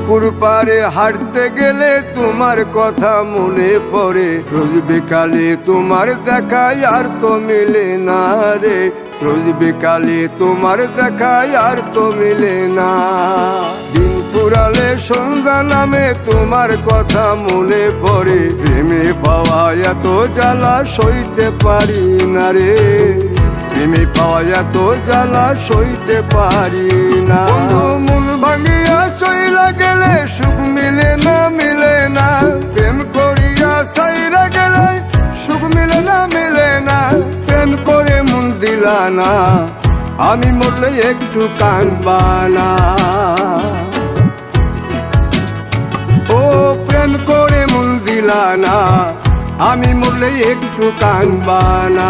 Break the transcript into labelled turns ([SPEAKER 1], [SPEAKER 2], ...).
[SPEAKER 1] পুকুর পাড়ে হাঁটতে গেলে তোমার কথা মনে পড়ে, রোজ বিকালে তোমার দেখায় আর তো মিলে না রে, রোজ বিকালে তোমার দেখায় আর তো মিলে না। দিন ফুরালে সন্ধ্যা নামে তোমার কথা মনে পড়ে, প্রেমে পাওয়া এত জ্বালা সইতে পারি না রে, প্রেমে পাওয়া এত জ্বালা সইতে পারি না। মন ভাঙিয়া চইলা গেলে সুখ মিলে না, মিলে না, প্রেম করিয়া সাইরা গেলে সুখ মিলে না, মিলে না, প্রেম করে মন দিলা না, আমি মরলে একটু কাঁদবা না। ও প্রেম করে মন দিলা না, আমি মরলে একটু কাঁদবা না।